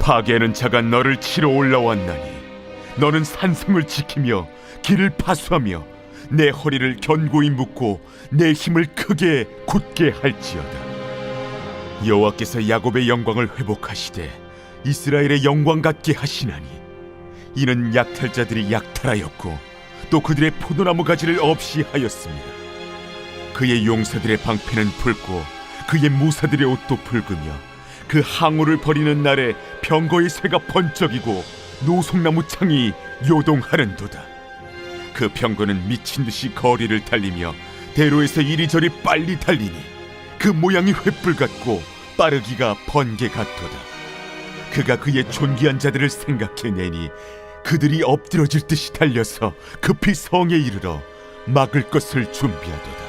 파괴하는 자가 너를 치러 올라왔나니 너는 산성을 지키며 길을 파수하며 내 허리를 견고히 묶고 내 힘을 크게 굳게 할지어다. 여호와께서 야곱의 영광을 회복하시되 이스라엘의 영광 같게 하시나니 이는 약탈자들이 약탈하였고 또 그들의 포도나무 가지를 없이 하였습니다. 그의 용사들의 방패는 붉고 그의 무사들의 옷도 붉으며 그 항우를 버리는 날에 병거의 쇠가 번쩍이고 노송나무 창이 요동하는도다. 그 병거는 미친 듯이 거리를 달리며 대로에서 이리저리 빨리 달리니 그 모양이 횃불 같고 빠르기가 번개 같도다. 그가 그의 존귀한 자들을 생각해내니 그들이 엎드러질 듯이 달려서 급히 성에 이르러 막을 것을 준비하도다.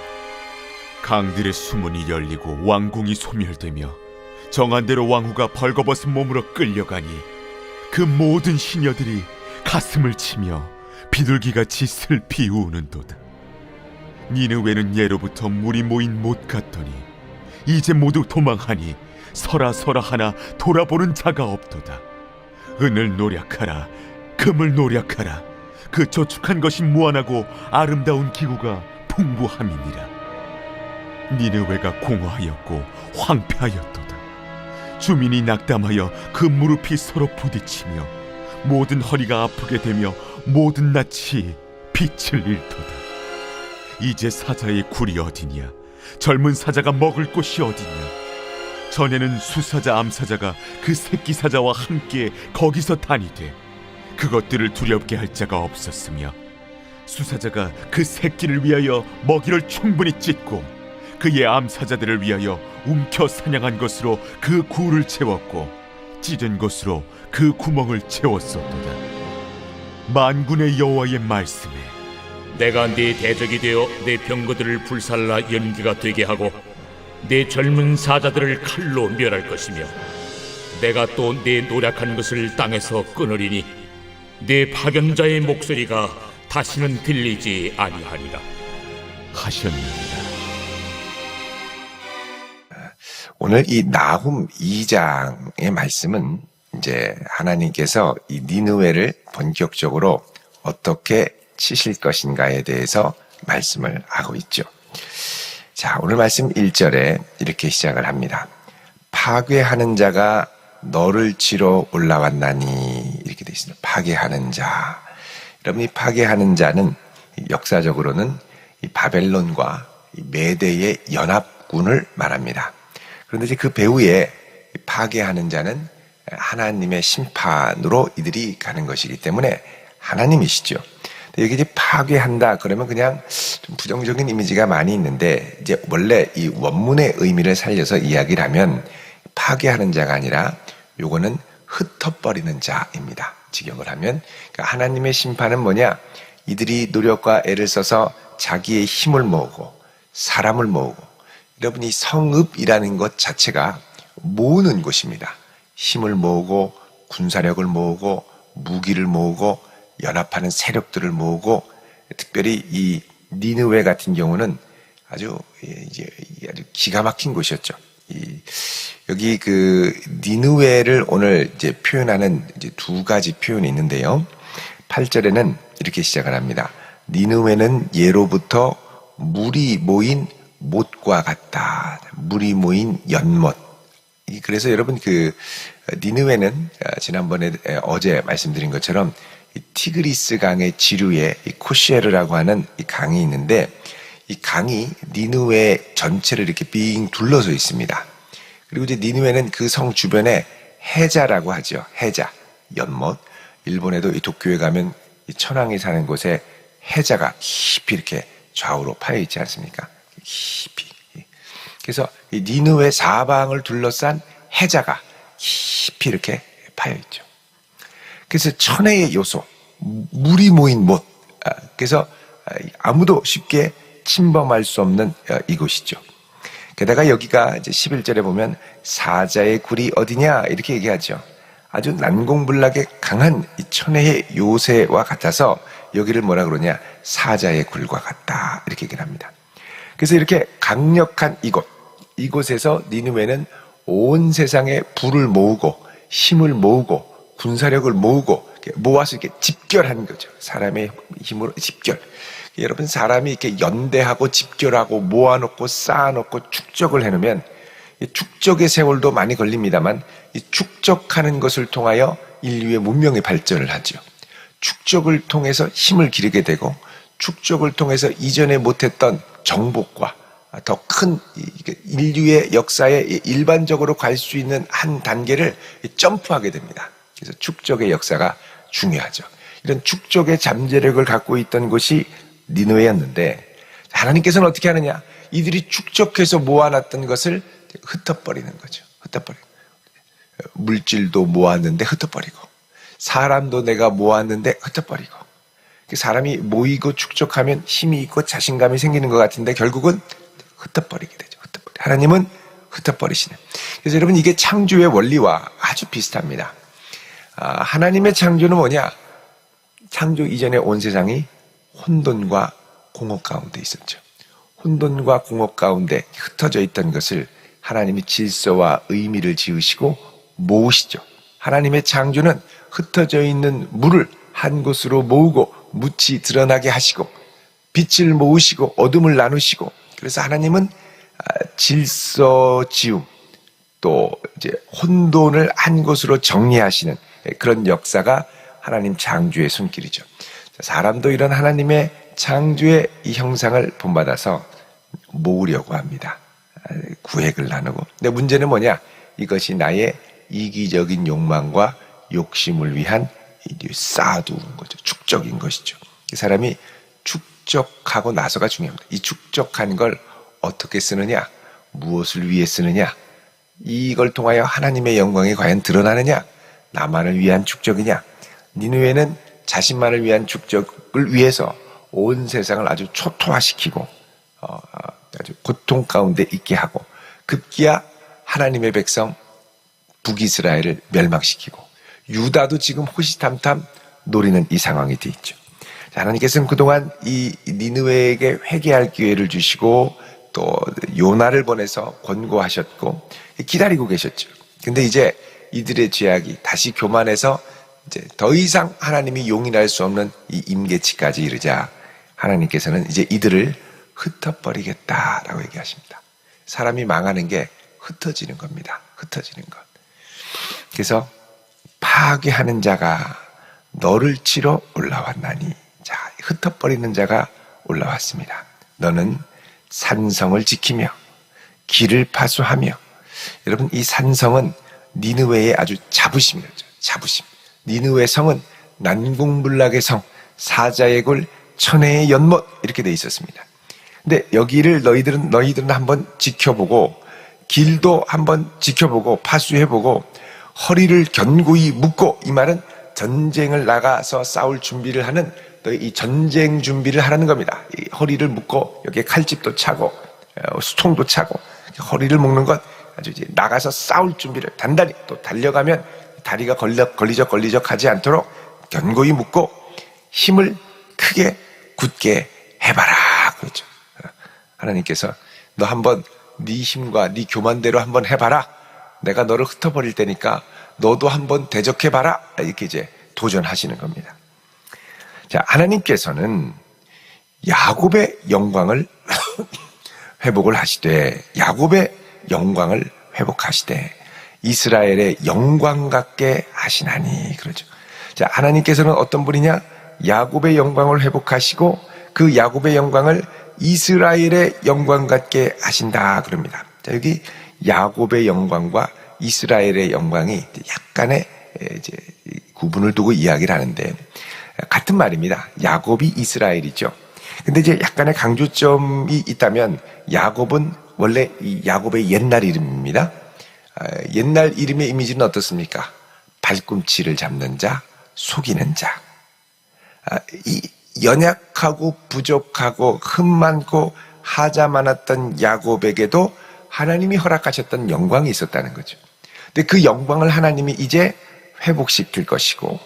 강들의 수문이 열리고 왕궁이 소멸되며 정한 대로 왕후가 벌거벗은 몸으로 끌려가니 그 모든 시녀들이 가슴을 치며 비둘기같이 슬피 우는도다. 니느웨는 예로부터 물이 모인 못 같더니 이제 모두 도망하니 서라 하나 돌아보는 자가 없도다. 은을 노력하라, 금을 노력하라. 그 저축한 것이 무한하고 아름다운 기구가 풍부함이니라. 니느웨가 공허하였고 황폐하였도다. 주민이 낙담하여 그 무릎이 서로 부딪히며 모든 허리가 아프게 되며 모든 낯이 빛을 잃도다. 이제 사자의 굴이 어디냐? 젊은 사자가 먹을 곳이 어디냐? 전에는 수사자 암사자가 그 새끼 사자와 함께 거기서 다니되 그것들을 두렵게 할 자가 없었으며 수사자가 그 새끼를 위하여 먹이를 충분히 찢고 그의 암사자들을 위하여 움켜 사냥한 것으로 그 굴을 채웠고 찢은 것으로 그 구멍을 채웠었도다. 만군의 여호와의 말씀에 내가 네 대적이 되어 내 병거들을 불살라 연기가 되게 하고 내 젊은 사자들을 칼로 멸할 것이며 내가 또 내 노력한 것을 땅에서 끊으리니 내 파견자의 목소리가 다시는 들리지 아니하리라 하셨느니라. 오늘 이 나훔 2장의 말씀은 이제 하나님께서 이 니느웨를 본격적으로 어떻게 치실 것인가에 대해서 말씀을 하고 있죠. 자, 오늘 말씀 1절에 이렇게 시작을 합니다. 파괴하는 자가 너를 치러 올라왔나니, 이렇게 되어 있습니다. 파괴하는 자. 여러분, 이 파괴하는 자는 역사적으로는 이 바벨론과 이 메대의 연합군을 말합니다. 그런데 이제 그 배후에 파괴하는 자는 하나님의 심판으로 이들이 가는 것이기 때문에 하나님이시죠. 여기 이제 파괴한다 그러면 그냥 좀 부정적인 이미지가 많이 있는데, 이제 원래 이 원문의 의미를 살려서 이야기를 하면 파괴하는 자가 아니라 요거는 흩어버리는 자입니다. 직역을 하면 그러니까 하나님의 심판은 뭐냐? 이들이 노력과 애를 써서 자기의 힘을 모으고 사람을 모으고, 여러분 이 성읍이라는 것 자체가 모으는 곳입니다. 힘을 모으고 군사력을 모으고 무기를 모으고 연합하는 세력들을 모으고, 특별히 이 니느웨 같은 경우는 아주 기가 막힌 곳이었죠. 여기 그 니느웨를 오늘 이제 표현하는 이제 두 가지 표현이 있는데요. 8절에는 이렇게 시작을 합니다. 니느웨는 예로부터 물이 모인 못과 같다. 물이 모인 연못. 그래서 여러분 그 니느웨는 지난번에 어제 말씀드린 것처럼 이 티그리스 강의 지류에 이 코시에르라고 하는 이 강이 있는데, 이 강이 니느웨 전체를 이렇게 빙 둘러서 있습니다. 그리고 이제 니느웨는 그 성 주변에 해자라고 하죠. 해자, 연못. 일본에도 이 도쿄에 가면 이 천황이 사는 곳에 해자가 깊이 이렇게 좌우로 파여 있지 않습니까? 깊이. 그래서 이 니느웨 사방을 둘러싼 해자가 깊이 이렇게 파여 있죠. 그래서 천혜의 요소, 물이 모인 못. 그래서 아무도 쉽게 침범할 수 없는 이곳이죠. 게다가 여기가 이제 11절에 보면 사자의 굴이 어디냐 이렇게 얘기하죠. 아주 난공불락에 강한 이 천혜의 요새와 같아서 여기를 뭐라 그러냐? 사자의 굴과 같다 이렇게 얘기를 합니다. 그래서 이렇게 강력한 이곳에서 니느웨는 온 세상에 불을 모으고 힘을 모으고 군사력을 모으고 모아서 이렇게 집결한 거죠. 사람의 힘으로 집결. 여러분, 사람이 이렇게 연대하고 집결하고 모아놓고 쌓아놓고 축적을 해놓으면 이 축적의 세월도 많이 걸립니다만 이 축적하는 것을 통하여 인류의 문명의 발전을 하죠. 축적을 통해서 힘을 기르게 되고 축적을 통해서 이전에 못했던 정복과 더 큰 인류의 역사에 일반적으로 갈 수 있는 한 단계를 점프하게 됩니다. 그래서 축적의 역사가 중요하죠. 이런 축적의 잠재력을 갖고 있던 곳이 니느웨였는데 하나님께서는 어떻게 하느냐? 이들이 축적해서 모아놨던 것을 흩어버리는 거죠. 흩어버리고 물질도 모았는데 흩어버리고 사람도 내가 모았는데 흩어버리고 사람이 모이고 축적하면 힘이 있고 자신감이 생기는 것 같은데 결국은 흩어버리게 되죠. 하나님은 흩어버리시네. 그래서 여러분, 이게 창조의 원리와 아주 비슷합니다. 하나님의 창조는 뭐냐? 창조 이전에 온 세상이 혼돈과 공허 가운데 있었죠. 혼돈과 공허 가운데 흩어져 있던 것을 하나님이 질서와 의미를 지으시고 모으시죠. 하나님의 창조는 흩어져 있는 물을 한 곳으로 모으고 묻이 드러나게 하시고 빛을 모으시고 어둠을 나누시고, 그래서 하나님은 질서 지움 또 이제 혼돈을 한 곳으로 정리하시는 그런 역사가 하나님 창조의 손길이죠. 사람도 이런 하나님의 창조의 이 형상을 본받아서 모으려고 합니다. 구획을 나누고. 근데 문제는 뭐냐? 이것이 나의 이기적인 욕망과 욕심을 위한 쌓아두는 거죠. 축적인 것이죠. 이 사람이 축적하고 나서가 중요합니다. 이 축적한 걸 어떻게 쓰느냐? 무엇을 위해 쓰느냐? 이걸 통하여 하나님의 영광이 과연 드러나느냐? 나만을 위한 축적이냐? 니느웨는 자신만을 위한 축적을 위해서 온 세상을 아주 초토화시키고 아주 고통 가운데 있게 하고 급기야 하나님의 백성 북이스라엘을 멸망시키고 유다도 지금 호시탐탐 노리는 이 상황이 되어 있죠. 하나님께서는 그동안 이 니느웨에게 회개할 기회를 주시고 또 요나를 보내서 권고하셨고 기다리고 계셨죠. 근데 이제 이들의 죄악이 다시 교만해서 이제 더 이상 하나님이 용인할 수 없는 이 임계치까지 이르자 하나님께서는 이제 이들을 흩어버리겠다라고 얘기하십니다. 사람이 망하는 게 흩어지는 겁니다. 흩어지는 것. 그래서 파괴하는 자가 너를 치러 올라왔나니, 자, 흩어버리는 자가 올라왔습니다. 너는 산성을 지키며 길을 파수하며. 여러분, 이 산성은 니느웨의 아주 자부심이었죠. 자부심. 니느웨 성은 난공불락의 성, 사자의 골, 천혜의 연못, 이렇게 돼 있었습니다. 근데 여기를 너희들은 한번 지켜보고 길도 한번 지켜보고 파수해보고 허리를 견고히 묶고, 이 말은 전쟁을 나가서 싸울 준비를 하는 이 전쟁 준비를 하라는 겁니다. 이 허리를 묶고 여기에 칼집도 차고 수통도 차고 허리를 묶는 것, 아주 이제 나가서 싸울 준비를 단단히, 또 달려가면 다리가 걸리적 하지 않도록 견고히 묶고 힘을 크게 굳게 해봐라 그렇죠. 하나님께서 너 한번 네 힘과 네 교만대로 한번 해봐라. 내가 너를 흩어버릴 테니까 너도 한번 대적해봐라. 이렇게 이제 도전하시는 겁니다. 자, 하나님께서는 야곱의 영광을 회복을 하시되, 야곱의 영광을 회복하시되 이스라엘의 영광 같게 하시나니, 그러죠. 자, 하나님께서는 어떤 분이냐? 야곱의 영광을 회복하시고 그 야곱의 영광을 이스라엘의 영광 같게 하신다 그럽니다. 자, 여기 야곱의 영광과 이스라엘의 영광이 약간의 이제 구분을 두고 이야기를 하는데 같은 말입니다. 야곱이 이스라엘이죠. 근데 이제 약간의 강조점이 있다면 야곱은 원래 이 야곱의 옛날 이름입니다. 옛날 이름의 이미지는 어떻습니까? 발꿈치를 잡는 자, 속이는 자. 이 연약하고 부족하고 흠 많고 하자 많았던 야곱에게도 하나님이 허락하셨던 영광이 있었다는 거죠. 근데 그 영광을 하나님이 이제 회복시킬 것이고,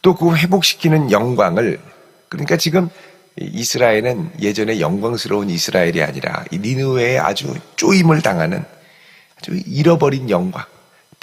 또 그 회복시키는 영광을, 그러니까 지금 이스라엘은 예전에 영광스러운 이스라엘이 아니라 이 니느웨에 아주 쪼임을 당하는, 아주 잃어버린 영광,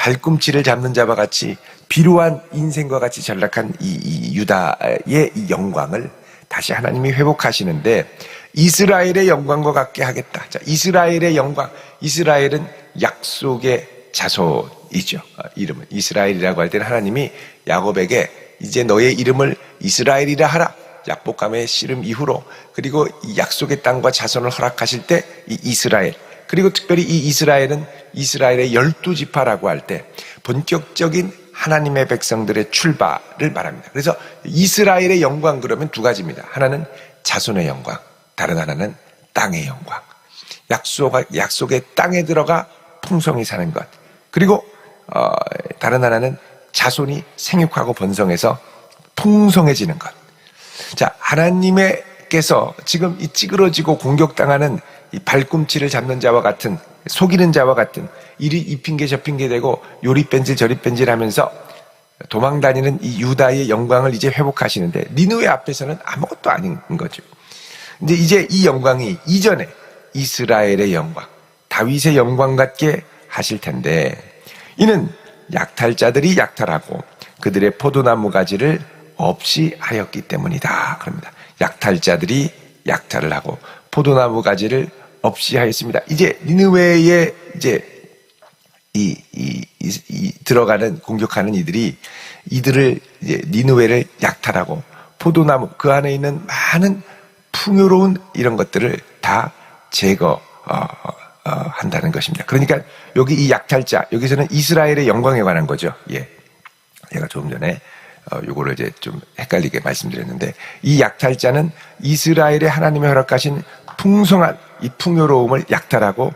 발꿈치를 잡는 자와 같이 비루한 인생과 같이 전락한 이 유다의 이 영광을 다시 하나님이 회복하시는데 이스라엘의 영광과 같게 하겠다. 자, 이스라엘의 영광. 이스라엘은 약속의 자손이죠. 이름은 이스라엘이라고 할 때는 하나님이 야곱에게 이제 너의 이름을 이스라엘이라 하라. 약복감의 씨름 이후로, 그리고 이 약속의 땅과 자손을 허락하실 때 이 이스라엘, 그리고 특별히 이 이스라엘은 이스라엘의 12지파라고 할 때 본격적인 하나님의 백성들의 출발을 말합니다. 그래서 이스라엘의 영광 그러면 두 가지입니다. 하나는 자손의 영광, 다른 하나는 땅의 영광. 약속의 땅에 들어가 풍성히 사는 것. 그리고 다른 하나는 자손이 생육하고 번성해서 풍성해지는 것. 자, 하나님께서 지금 이 찌그러지고 공격당하는 이 발꿈치를 잡는 자와 같은, 속이는 자와 같은, 이리 이 핑계 저 핑계 대고 요리 뺀질 저리 뺀질 하면서 도망다니는 이 유다의 영광을 이제 회복하시는데 니느웨 앞에서는 아무것도 아닌 거죠. 근데 이제 이 영광이 이전에 이스라엘의 영광, 다윗의 영광 같게 하실 텐데, 이는 약탈자들이 약탈하고 그들의 포도나무 가지를 없이 하였기 때문이다. 그럽니다. 약탈자들이 약탈을 하고 포도나무 가지를 없이 하였습니다. 이제 니느웨에 이제 들어가는 공격하는 이들을 이제 니느웨를 약탈하고 포도나무 그 안에 있는 많은 풍요로운 이런 것들을 다 제거 한다는 것입니다. 그러니까 여기 이 약탈자, 여기서는 이스라엘의 영광에 관한 거죠. 예. 제가 조금 전에 요거를 이제 좀 헷갈리게 말씀드렸는데, 이 약탈자는 이스라엘의 하나님의 허락하신 풍성한 이 풍요로움을 약탈하고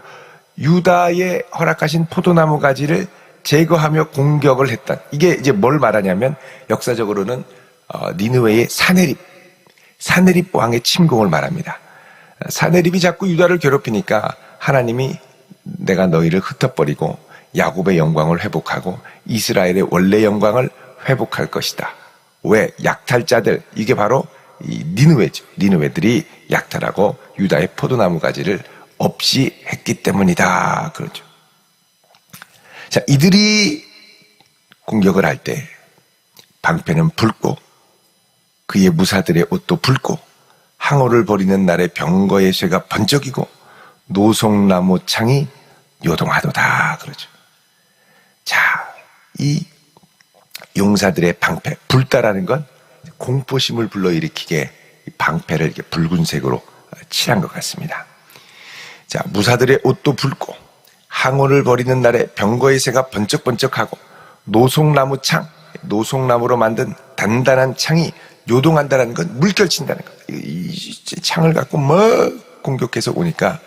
유다의 허락하신 포도나무 가지를 제거하며 공격을 했던, 이게 이제 뭘 말하냐면 역사적으로는 니느웨의 사네립 왕의 침공을 말합니다. 사네립이 자꾸 유다를 괴롭히니까 하나님이 내가 너희를 흩어버리고 야곱의 영광을 회복하고 이스라엘의 원래 영광을 회복할 것이다. 왜? 약탈자들, 이게 바로 이 니느웨죠. 니느웨들이 약탈하고 유다의 포도나무 가지를 없이 했기 때문이다. 그러죠. 자, 이들이 공격을 할 때 방패는 붉고 그의 무사들의 옷도 붉고 항오를 벌이는 날에 병거의 쇠가 번쩍이고 노송나무 창이 요동하도다. 그러죠. 자, 이 용사들의 방패, 불다라는 건 공포심을 불러일으키게 방패를 이렇게 붉은색으로 칠한 것 같습니다. 자, 무사들의 옷도 붉고 항오를 벌이는 날에 병거의 새가 번쩍번쩍하고 노송나무 창, 노송나무로 만든 단단한 창이 요동한다는 건 물결친다는 것. 이 창을 갖고 공격해서 오니까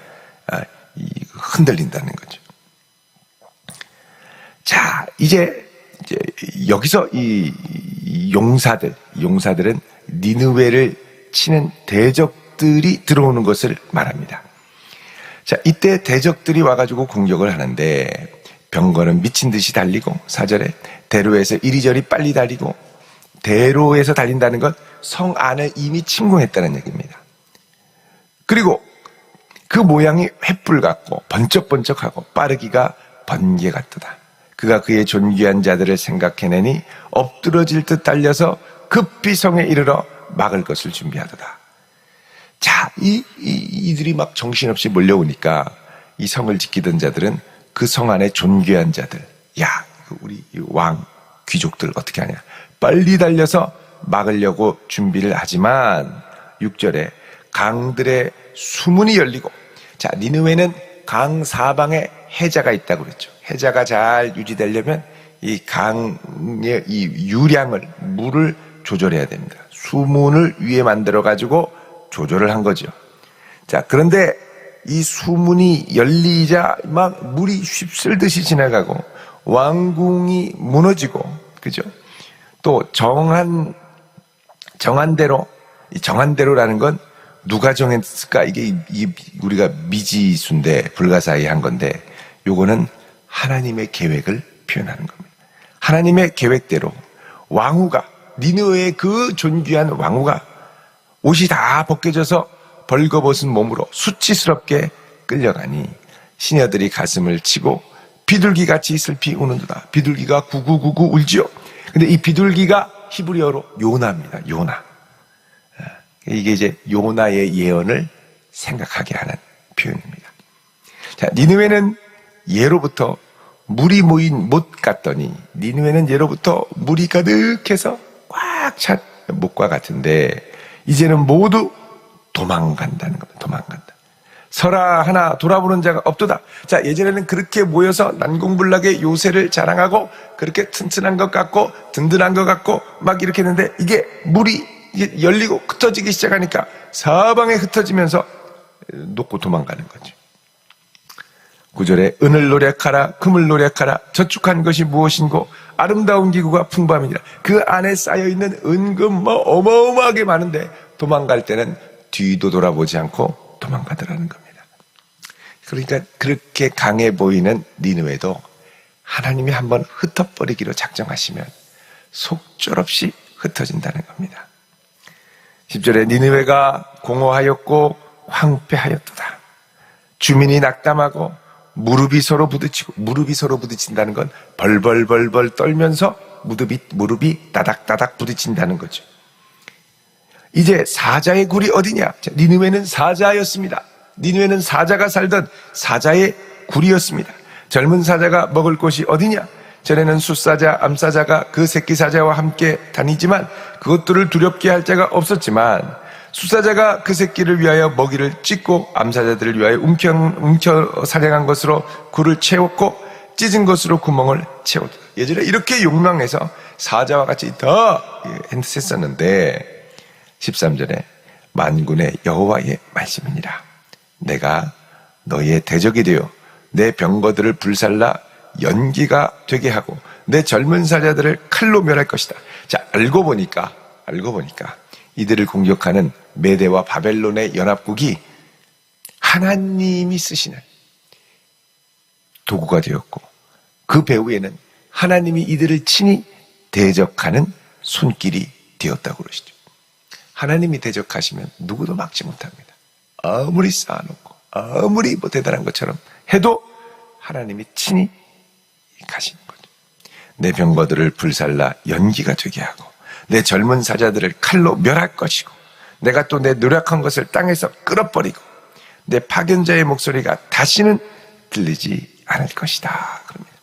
흔들린다는 거죠. 자, 이제 여기서 이 용사들은 니느웨를 치는 대적들이 들어오는 것을 말합니다. 자, 이때 대적들이 와가지고 공격을 하는데 병거는 미친 듯이 달리고, 4절에 대로에서 이리저리 빨리 달리고, 대로에서 달린다는 건 성 안을 이미 침공했다는 얘기입니다. 그리고 그 모양이 횃불 같고 번쩍번쩍하고 빠르기가 번개 같도다. 그가 그의 존귀한 자들을 생각해내니 엎드러질 듯 달려서 급히 성에 이르러 막을 것을 준비하도다. 자, 이들이 막 정신없이 몰려오니까 이 성을 지키던 자들은 그 성 안에 존귀한 자들, 야, 우리 왕, 귀족들 어떻게 하냐. 빨리 달려서 막으려고 준비를 하지만 6절에 강들의 수문이 열리고, 자, 니느웨는 강 사방에 해자가 있다고 그랬죠. 해자가 잘 유지되려면 이 강의 이 유량을, 물을 조절해야 됩니다. 수문을 위에 만들어 가지고 조절을 한 거죠. 자, 그런데 이 수문이 열리자 막 물이 휩쓸듯이 지나가고 왕궁이 무너지고, 그죠? 또 정한대로라는 건 누가 정했을까? 이게 우리가 미지수인데 불가사의한 건데, 요거는 하나님의 계획을 표현하는 겁니다. 하나님의 계획대로 왕후가, 니느웨의 그 존귀한 왕후가 옷이 다 벗겨져서 벌거벗은 몸으로 수치스럽게 끌려가니 시녀들이 가슴을 치고 비둘기같이 슬피 우는도다. 비둘기가 구구구구 울지요. 근데 이 비둘기가 히브리어로 요나입니다. 요나. 이게 이제 요나의 예언을 생각하게 하는 표현입니다. 자, 니느웨는 예로부터 물이 모인 못 같더니 니느웨는 예로부터 물이 가득해서 꽉 찬 못과 같은데 이제는 모두 도망간다는 겁니다. 도망간다. 서라 하나 돌아보는 자가 없도다. 자, 예전에는 그렇게 모여서 난공불락의 요새를 자랑하고 그렇게 튼튼한 것 같고 든든한 것 같고 막 이렇게 했는데 이게 물이 이게 열리고 흩어지기 시작하니까 사방에 흩어지면서 놓고 도망가는 거죠. 9절에 은을 노력하라 금을 노력하라 저축한 것이 무엇인고 아름다운 기구가 풍부함이니라. 그 안에 쌓여있는 은금 뭐 어마어마하게 많은데 도망갈 때는 뒤도 돌아보지 않고 도망가더라는 겁니다. 그러니까 그렇게 강해 보이는 니느웨도 하나님이 한번 흩어버리기로 작정하시면 속절없이 흩어진다는 겁니다. 10절에 니느웨가 공허하였고 황폐하였도다. 주민이 낙담하고 무릎이 서로 부딪힌다는 건 벌벌벌벌 떨면서 무릎이 따닥따닥 부딪힌다는 거죠. 이제 사자의 굴이 어디냐? 니느웨는 사자였습니다. 니느웨는 사자가 살던 사자의 굴이었습니다. 젊은 사자가 먹을 곳이 어디냐? 전에는 숫사자, 암사자가 그 새끼 사자와 함께 다니지만 그것들을 두렵게 할 자가 없었지만 숫사자가 그 새끼를 위하여 먹이를 찢고 암사자들을 위하여 움켜 사냥한 것으로 굴을 채웠고 찢은 것으로 구멍을 채웠다. 예전에 이렇게 용맹해서 사자와 같이 더 했었는데 13절에 만군의 여호와의 말씀이니라. 내가 너희의 대적이 되어 내 병거들을 불살라 연기가 되게 하고 내 젊은 사자들을 칼로 멸할 것이다. 자, 알고 보니까 이들을 공격하는 메대와 바벨론의 연합국이 하나님이 쓰시는 도구가 되었고 그 배후에는 하나님이 이들을 친히 대적하는 손길이 되었다고 그러시죠. 하나님이 대적하시면 누구도 막지 못합니다. 아무리 쌓아놓고 아무리 뭐 대단한 것처럼 해도 하나님이 친히 가시는 거죠. 내 병거들을 불살라 연기가 되게 하고 내 젊은 사자들을 칼로 멸할 것이고 내가 또 내 노력한 것을 땅에서 끌어버리고 내 파견자의 목소리가 다시는 들리지 않을 것이다. 그럽니다.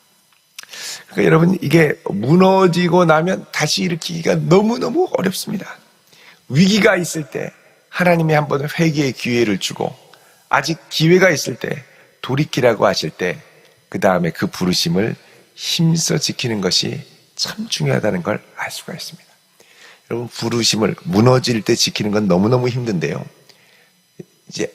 그러니까 여러분 이게 무너지고 나면 다시 일으키기가 너무너무 어렵습니다. 위기가 있을 때 하나님이 한번 회개의 기회를 주고 아직 기회가 있을 때 돌이키라고 하실 때 그 다음에 그 부르심을 힘써 지키는 것이 참 중요하다는 걸 알 수가 있습니다. 여러분 부르심을 무너질 때 지키는 건 너무너무 힘든데요. 이제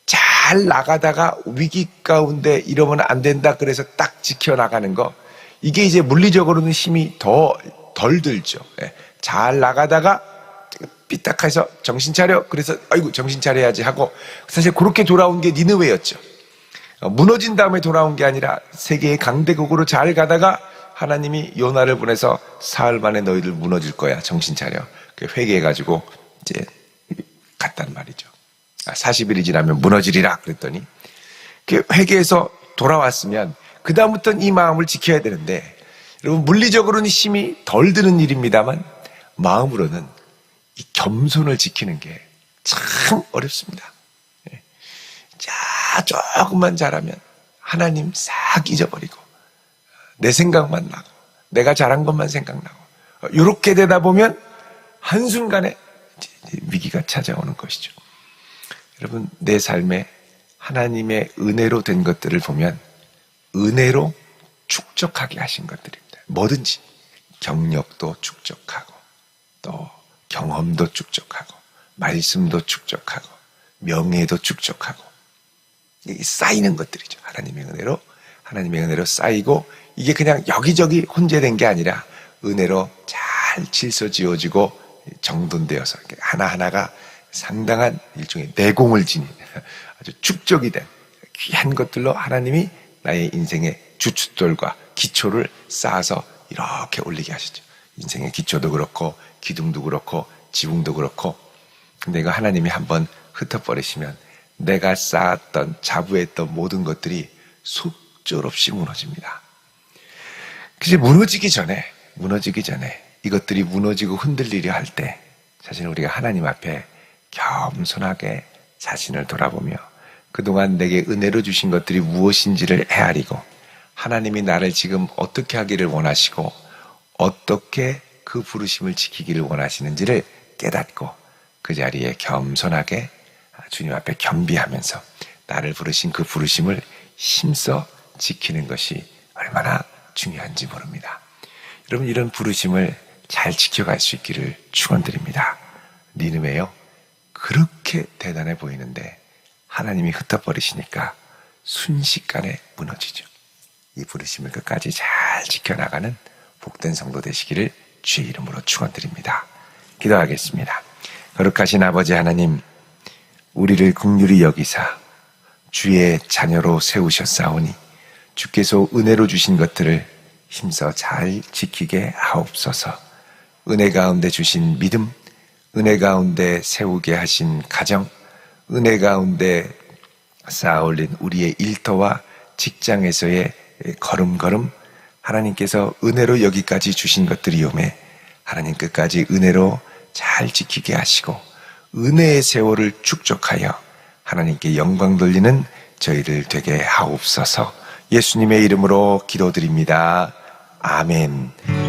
잘 나가다가 위기 가운데 이러면 안 된다 그래서 딱 지켜나가는 거 이게 이제 물리적으로는 힘이 덜 들죠. 잘 나가다가 삐딱해서 정신 차려 그래서 아이고 정신 차려야지 하고 사실 그렇게 돌아온 게 니느웨였죠. 무너진 다음에 돌아온 게 아니라 세계의 강대국으로 잘 가다가 하나님이 요나를 보내서 사흘 만에 너희들 무너질 거야. 정신 차려. 회개해가지고 이제 갔단 말이죠. 40일이 지나면 무너지리라 그랬더니 회개해서 돌아왔으면 그 다음부터는 이 마음을 지켜야 되는데 여러분 물리적으로는 힘이 덜 드는 일입니다만 마음으로는 이 겸손을 지키는 게 참 어렵습니다. 자, 조금만 잘하면 하나님 싹 잊어버리고 내 생각만 나고 내가 잘한 것만 생각나고 이렇게 되다 보면 한순간에 위기가 찾아오는 것이죠. 여러분 내 삶에 하나님의 은혜로 된 것들을 보면 은혜로 축적하게 하신 것들입니다. 뭐든지 경력도 축적하고 또 경험도 축적하고 말씀도 축적하고 명예도 축적하고 쌓이는 것들이죠. 하나님의 은혜로 쌓이고 이게 그냥 여기저기 혼재된 게 아니라 은혜로 잘 질서 지어지고 정돈되어서 하나하나가 상당한 일종의 내공을 지닌 아주 축적이 된 귀한 것들로 하나님이 나의 인생의 주춧돌과 기초를 쌓아서 이렇게 올리게 하시죠. 인생의 기초도 그렇고 기둥도 그렇고 지붕도 그렇고 근데 이거 하나님이 한번 흩어버리시면 내가 쌓았던 자부했던 모든 것들이 쑥 속절없이 무너집니다. 이제 무너지기 전에 이것들이 무너지고 흔들리려 할 때 사실 우리가 하나님 앞에 겸손하게 자신을 돌아보며 그동안 내게 은혜로 주신 것들이 무엇인지를 헤아리고 하나님이 나를 지금 어떻게 하기를 원하시고 어떻게 그 부르심을 지키기를 원하시는지를 깨닫고 그 자리에 겸손하게 주님 앞에 겸비하면서 나를 부르신 그 부르심을 힘써 지키는 것이 얼마나 중요한지 모릅니다. 여러분, 이런 부르심을 잘 지켜갈 수 있기를 축원드립니다. 니느웨요, 그렇게 대단해 보이는데 하나님이 흩어버리시니까 순식간에 무너지죠. 이 부르심을 끝까지 잘 지켜나가는 복된 성도 되시기를 주의 이름으로 축원드립니다. 기도하겠습니다. 거룩하신 아버지 하나님, 우리를 긍휼히 여기사 주의 자녀로 세우셨사오니 주께서 은혜로 주신 것들을 힘써 잘 지키게 하옵소서. 은혜 가운데 주신 믿음, 은혜 가운데 세우게 하신 가정, 은혜 가운데 쌓아올린 우리의 일터와 직장에서의 걸음걸음, 하나님께서 은혜로 여기까지 주신 것들이오매 하나님 끝까지 은혜로 잘 지키게 하시고 은혜의 세월을 축적하여 하나님께 영광 돌리는 저희들 되게 하옵소서. 예수님의 이름으로 기도드립니다. 아멘.